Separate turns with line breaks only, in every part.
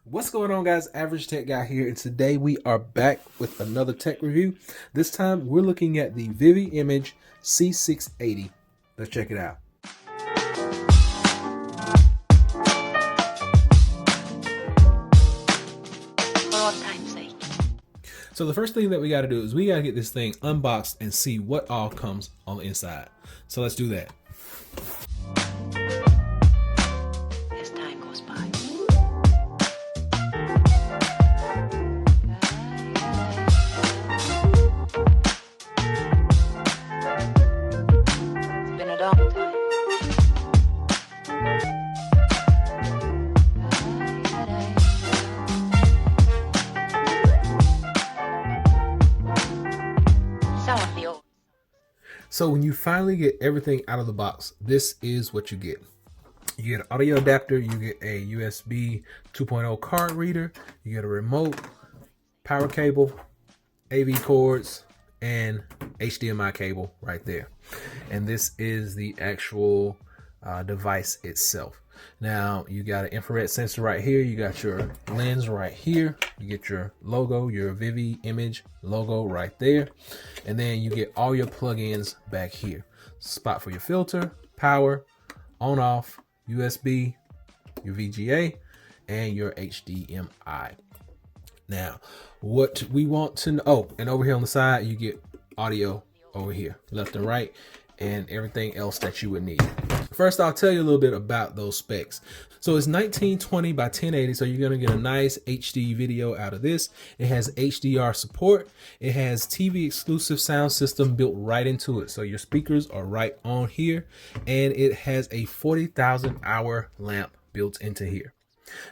What's going on, guys? Average Tech Guy here, and today we are back with another tech review. This time we're looking at the Vivimage C680. Let's check it out. So the first thing that we got to do is we got to get this thing unboxed and see what all comes on the inside. So let's do that.
As time goes by. It's been a long time.
So when you finally get everything out of the box, this is what you get. You get an audio adapter, you get a USB 2.0 card reader, you get a remote, power cable, AV cords, and HDMI cable right there. And this is the actual device itself. Now you got an infrared sensor right here, you got your lens right here, you get your logo, your Vivimage logo right there, and then you get all your plugins back here. Spot for your filter, power, on off, USB, your VGA, and your HDMI. Now what we want to know, oh, and over here on the side you get audio over here, left and right, and everything else that you would need. First, I'll tell you a little bit about those specs. So it's 1920 by 1080, so you're gonna get a nice HD video out of this. It has HDR support. It has TV exclusive sound system built right into it. So your speakers are right on here, and it has a 40,000 hour lamp built into here.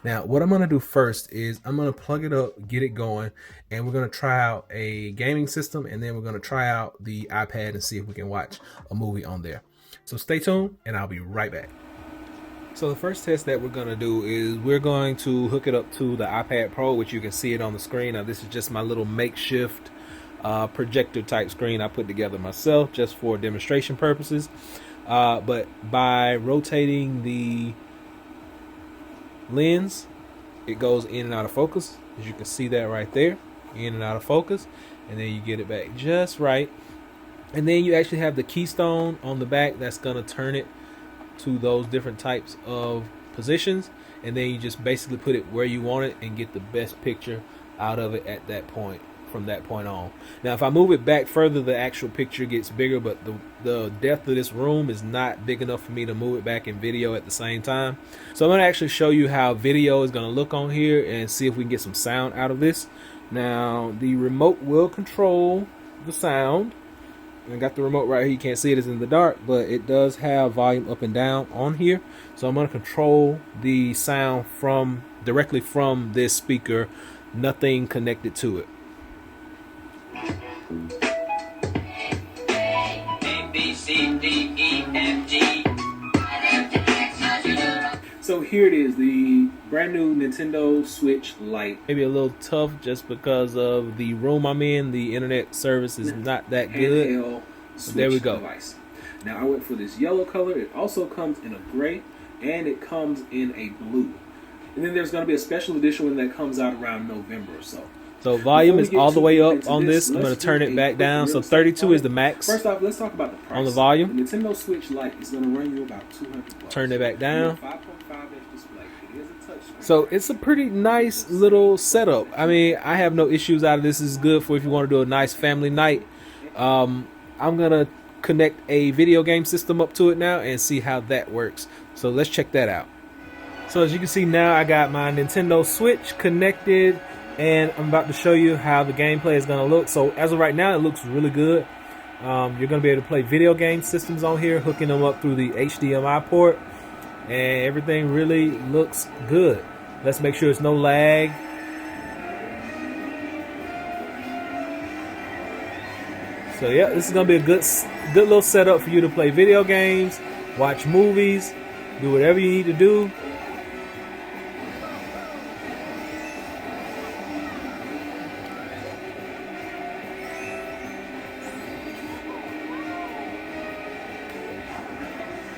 Now, what I'm gonna do first is I'm gonna plug it up, get it going, and we're gonna try out a gaming system, and then we're gonna try out the iPad and see if we can watch a movie on there. So stay tuned, and I'll be right back. So the first test that we're gonna do is we're going to hook it up to the iPad Pro, which you can see it on the screen. Now, this is just my little makeshift projector type screen I put together myself just for demonstration purposes. But by rotating the lens, it goes in and out of focus, as you can see that right there, in and out of focus, and then you get it back just right. And then you actually have the keystone on the back that's gonna turn it to those different types of positions, and then you just basically put it where you want it and get the best picture out of it at that point, from that point on. Now if I move it back further, the actual picture gets bigger, but the depth of this room is not big enough for me to move it back in video at the same time. So I'm going to actually show you how video is going to look on here and see if we can get some sound out of this. Now the remote will control the sound. I got the remote right here. You can't see it, it's in the dark, but it does have volume up and down on here. So I'm going to control the sound from directly from this speaker, nothing connected to it. A, B, C, D, E, F, G. So here it is, the brand new Nintendo Switch Lite. Maybe a little tough just because of the room I'm in. The internet service is not that good. So there we go. Device. Now I went for this yellow color. It also comes in a gray, and it comes in a blue. And then there's going to be a special edition one that comes out around November or so. So volume is all the way up on this. I'm going to turn it back down. So 32 is the max. First off, let's talk about the price. On the volume. The Nintendo Switch Lite is going to run you about $200. Turn it back down. 5.5-inch display. It is a touchscreen. So it's a pretty nice little setup. I mean, I have no issues out of this. This is good for if you want to do a nice family night. I'm going to connect a video game system up to it now and see how that works. So let's check that out. So as you can see now, I got my Nintendo Switch connected, and I'm about to show you how the gameplay is going to look. So as of right now, it looks really good. You're going to be able to play video game systems on here, hooking them up through the HDMI port, and everything really looks good. Let's make sure there's no lag. So yeah, this is going to be a good little setup for you to play video games, watch movies, do whatever you need to do.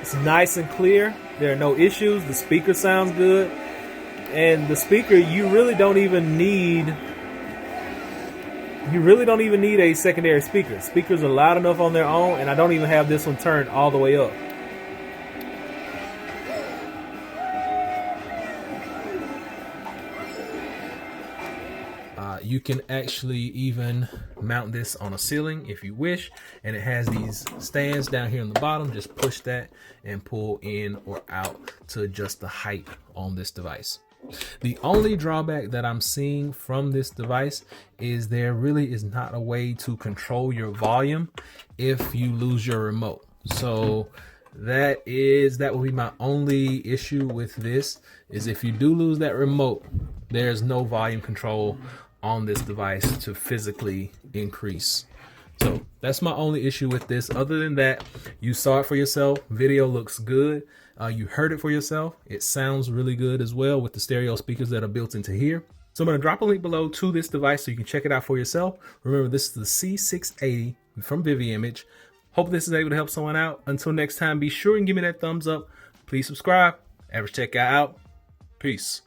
It's nice and clear. There are no issues. The speaker sounds good. And the speaker, you really don't even need a secondary speaker. Speakers are loud enough on their own, and I don't even have this one turned all the way up. You can actually even mount this on a ceiling if you wish, and it has these stands down here on the bottom. Just push that and pull in or out to adjust the height on this device. The only drawback that I'm seeing from this device is there really is not a way to control your volume if you lose your remote. So that will be my only issue with this, is if you do lose that remote, there's no volume control on this device to physically increase. So that's my only issue with this. Other than that, you saw it for yourself. Video looks good. You heard it for yourself. It sounds really good as well with the stereo speakers that are built into here. So I'm going to drop a link below to this device so you can check it out for yourself. Remember, this is the C680 from Vivimage. Hope this is able to help someone out. Until next time, be sure and give me that thumbs up. Please subscribe. Average Tech Guy out. Peace.